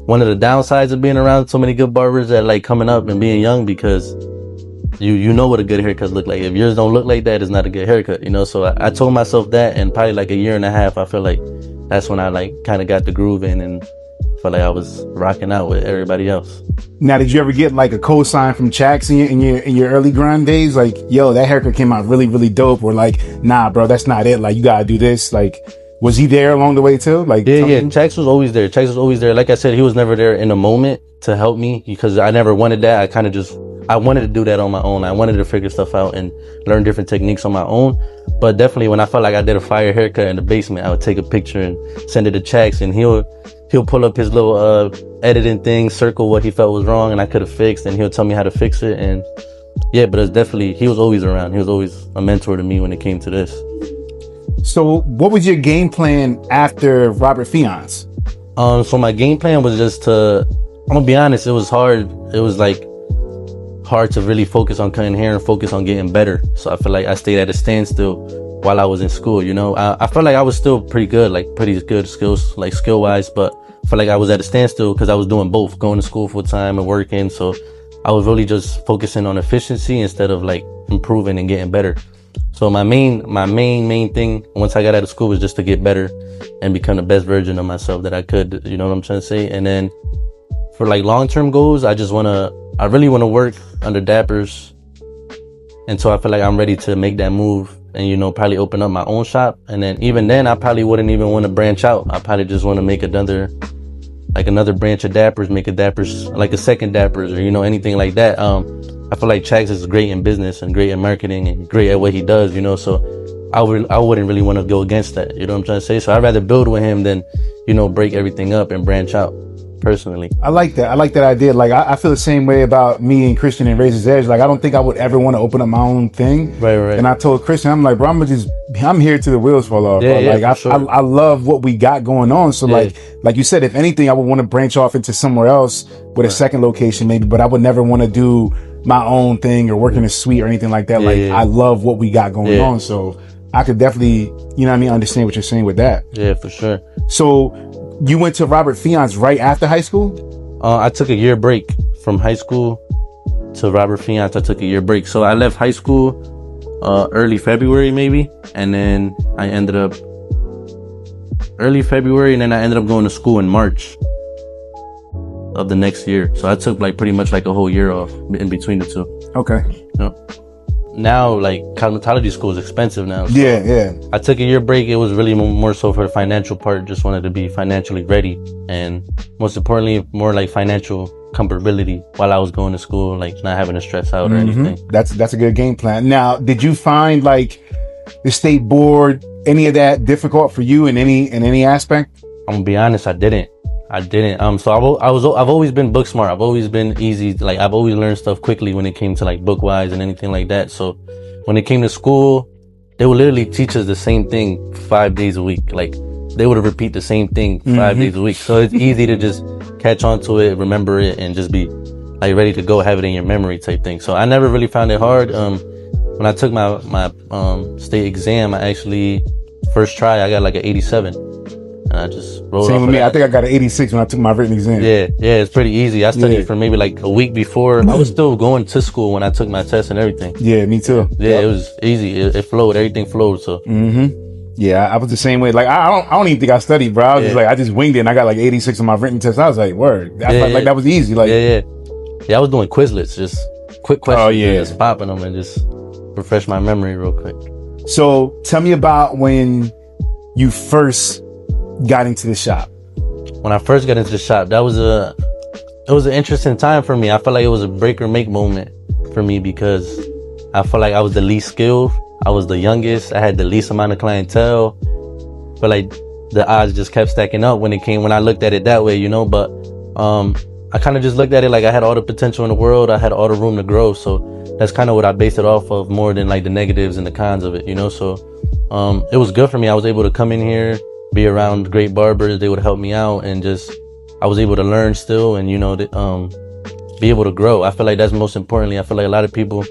one of the downsides of being around so many good barbers that like coming up and being young, because you know what a good haircut look like. If yours don't look like that, it's not a good haircut, you know. So I told myself that, and probably like a year and a half, I feel like that's when I like kind of got the groove in and felt like I was rocking out with everybody else. Now, did you ever get like a cosign from Chax in your early grind days? Like, yo, that haircut came out really, really dope, or like, nah, bro, that's not it. Like, you gotta do this. Like, was he there along the way too? Like, yeah, Chax was always there. Chax was always there. Like I said, he was never there in a moment to help me, because I never wanted that. I wanted to do that on my own. I wanted to figure stuff out and learn different techniques on my own. But definitely when I felt like I did a fire haircut in the basement, I would take a picture and send it to Chax, and he'll pull up his little editing thing, circle what he felt was wrong and I could have fixed, and he'll tell me how to fix it. And yeah, but it's definitely, he was always around. He was always a mentor to me when it came to this. So what was your game plan after Robert Fiance? So my game plan was just to, I'm gonna be honest, it was hard. It was like hard to really focus on cutting hair and focus on getting better. So I feel like I stayed at a standstill while I was in school, you know. I felt like I was still pretty good skills, like skill wise, but I felt like I was at a standstill because I was doing both, going to school full time and working. So I was really just focusing on efficiency instead of like improving and getting better. So my main thing once I got out of school was just to get better and become the best version of myself that I could, you know what I'm trying to say? And then for like long-term goals, I really want to work under Dappers. And so I feel like I'm ready to make that move and, you know, probably open up my own shop. And then even then, I probably wouldn't even want to branch out. I probably just want to make another branch of Dappers, make a Dappers, like a second Dappers, or, you know, anything like that. I feel like Chax is great in business and great at marketing and great at what he does, you know, so I wouldn't really want to go against that, you know what I'm trying to say? So I'd rather build with him than, you know, break everything up and branch out, personally. I like that. I like that idea. Like, I feel the same way about me and Christian and Razor's Edge. Like, I don't think I would ever want to open up my own thing. Right. And I told Christian, I'm like, bro, I'm here till the wheels fall off. Yeah, like, I love what we got going on. So yeah. like you said, if anything, I would want to branch off into somewhere else with a second location maybe, but I would never want to do my own thing or work in a suite or anything like that. I love what we got going on. So I could definitely, you know what I mean, understand what you're saying with that. Yeah, for sure. So you went to Robert Fiance right after high school? I took a year break from high school to Robert Fiance. I took a year break. So I left high school early February maybe. And then I ended up early February, and then I ended up going to school in March of the next year. So I took like pretty much like a whole year off in between the two. Okay. You know? Now like cosmetology school is expensive now. So yeah. I took a year break. It was really more so for the financial part. Just wanted to be financially ready, and most importantly, more like financial comfortability while I was going to school, like not having to stress out or anything. That's a good game plan. Now, did you find like the state board, any of that difficult for you in any aspect? I'm gonna be honest, I didn't. So I've always been book smart. I've always been easy. Like I've always learned stuff quickly when it came to like book wise and anything like that. So when it came to school, they would literally teach us the same thing 5 days a week. Like they would repeat the same thing 5 days a week. So it's easy to just catch on to it, remember it, and just be like ready to go, have it in your memory type thing. So I never really found it hard. When I took my state exam, I actually first try I got like an 87. And I just rolled Same off with of me. that. I think I got an 86 when I took my written exam. Yeah, it's pretty easy. I studied for maybe like a week before. I was still going to school when I took my test and everything. Yeah, me too. Yeah, it was easy. It flowed. Everything flowed. So. Yeah, I was the same way. Like I don't even think I studied, bro. I was just like, I just winged it and I got like 86 on my written test. I was like, word. Like that was easy. Like yeah. I was doing Quizlets, just quick questions. Oh yeah, just popping them and just refresh my memory real quick. So tell me about when you first got into the shop. When I first got into the shop, it was an interesting time for me. I felt like it was a break or make moment for me because I felt like I was the least skilled. I was the youngest. I had the least amount of clientele. But like the odds just kept stacking up when I looked at it that way, you know. But I kind of just looked at it like I had all the potential in the world. I had all the room to grow. So that's kind of what I based it off of more than like the negatives and the cons of it, you know. So it was good for me. I was able to come in here, be around great barbers. They would help me out, and just I was able to learn still, and you know, be able to grow. I feel like that's most importantly. I feel like a lot of people,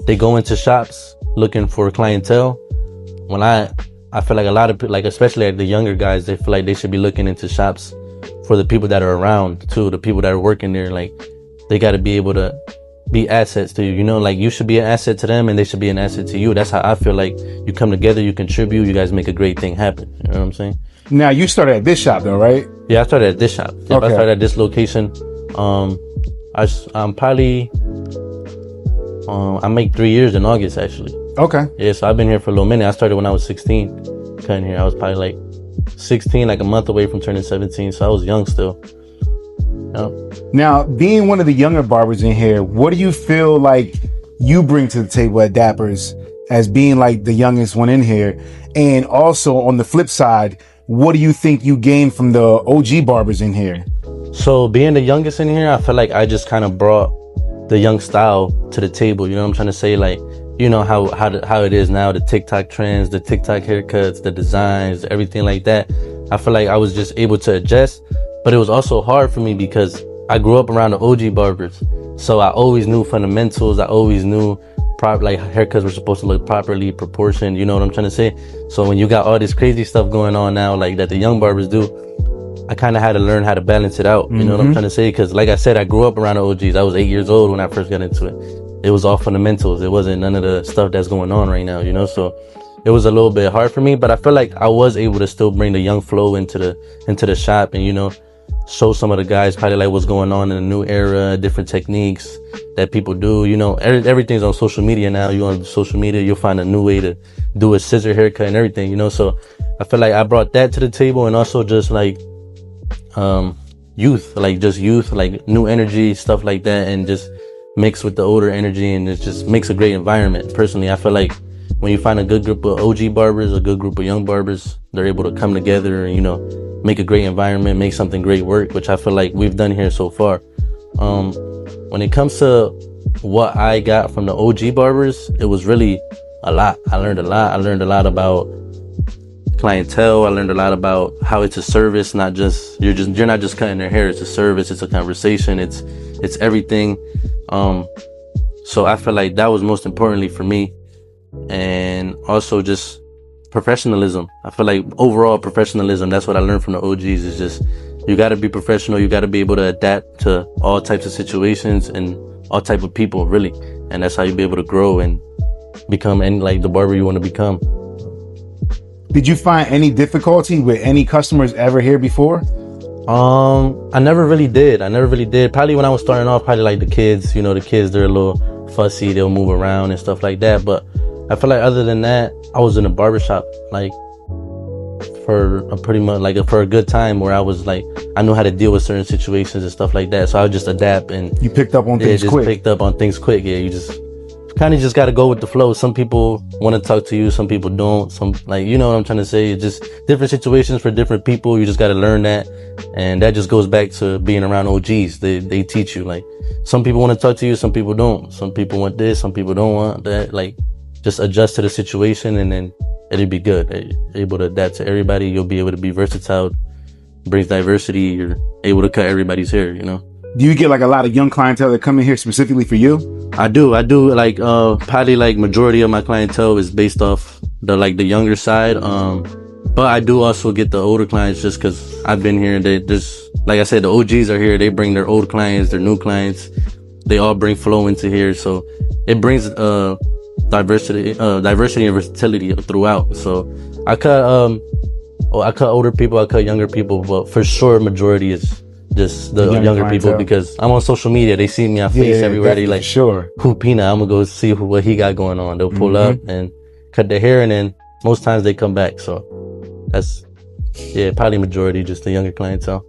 they go into shops looking for clientele. When I feel like a lot of people, like especially like the younger guys, they feel like they should be looking into shops for the people that are around too, the people that are working there. Like, they got to be able to be assets to you, you know, like you should be an asset to them and they should be an asset to you. That's how I feel like you come together, you contribute, you guys make a great thing happen. You know what I'm saying? Now, you started at this shop though, right? Yeah, I started at this shop. Yep, okay. I started at this location. I'm probably, I make 3 years in August actually. Okay. Yeah, so I've been here for a little minute. I started when I was 16 cutting here. I was probably like 16, like a month away from turning 17. So I was young still. Yeah. Now, being one of the younger barbers in here, what do you feel like you bring to the table at Dapper's as being like the youngest one in here? And also on the flip side, what do you think you gained from the OG barbers in here? So being the youngest in here, I feel like I just kind of brought the young style to the table. You know what I'm trying to say? Like, you know how it is now, the TikTok trends, the TikTok haircuts, the designs, everything like that. I feel like I was just able to adjust, but it was also hard for me because I grew up around the OG barbers. So I always knew fundamentals. I always knew like haircuts were supposed to look properly proportioned. You know what I'm trying to say? So when you got all this crazy stuff going on now, like that the young barbers do, I kind of had to learn how to balance it out. You know what I'm trying to say? Because like I said, I grew up around the OGs. I was 8 years old when I first got into it. It was all fundamentals. It wasn't none of the stuff that's going on right now, you know? So it was a little bit hard for me, but I feel like I was able to still bring the young flow into the shop and, you know, show some of the guys probably like what's going on in the new era, different techniques that people do. You know, everything's on social media now. You on social media, you'll find a new way to do a scissor haircut and everything, you know? So I feel like I brought that to the table, and also just like, youth, like new energy, stuff like that, and just mix with the older energy, and it just makes a great environment. Personally, I feel like when you find a good group of OG barbers, a good group of young barbers, they're able to come together and, you know, make a great environment, make something great work, which I feel like we've done here so far. When it comes to what I got from the OG barbers, it was really a lot. I learned a lot. I learned a lot about clientele. I learned a lot about how it's a service, not just you're not just cutting their hair. It's a service. It's a conversation. It's everything. So I feel like that was most importantly for me, and also just professionalism. I feel like overall professionalism. That's what I learned from the OGs. Is just you got to be professional. You got to be able to adapt to all types of situations and all type of people, really. And that's how you be able to grow and become like the barber you want to become. Did you find any difficulty with any customers ever here before? I never really did. Probably when I was starting off, probably like the kids, you know, they're a little fussy. They'll move around and stuff like that. But I feel like other than that, I was in a barbershop like for a good time, where I was like, I knew how to deal with certain situations and stuff like that. So I would just adapt, and you picked up on things quick. Picked up on things quick. Yeah, you just kind of just got to go with the flow. Some people want to talk to you, some people don't. Some, like, you know what I'm trying to say? It's just different situations for different people. You just got to learn that. And that just goes back to being around OGs. They teach you, like, some people want to talk to you, some people don't. Some people want this, some people don't want that. Like, just adjust to the situation, and then it'll be good. You're able to adapt to everybody. You'll be able to be versatile, brings diversity. You're able to cut everybody's hair, you know? Do you get like a lot of young clientele that come in here specifically for you? I do. Like, probably like majority of my clientele is based off the younger side. But I do also get the older clients, just cause I've been here. Like I said, the OGs are here. They bring their old clients, their new clients. They all bring flow into here. So it brings, diversity and versatility throughout. So I cut older people, I cut younger people, but for sure majority is just the younger people, because I'm on social media. They see me on face everywhere. They like, sure, who Peanut? I'm gonna go see what he got going on. They'll pull up and cut their hair, and then most times they come back. So that's, probably majority just the younger clientele.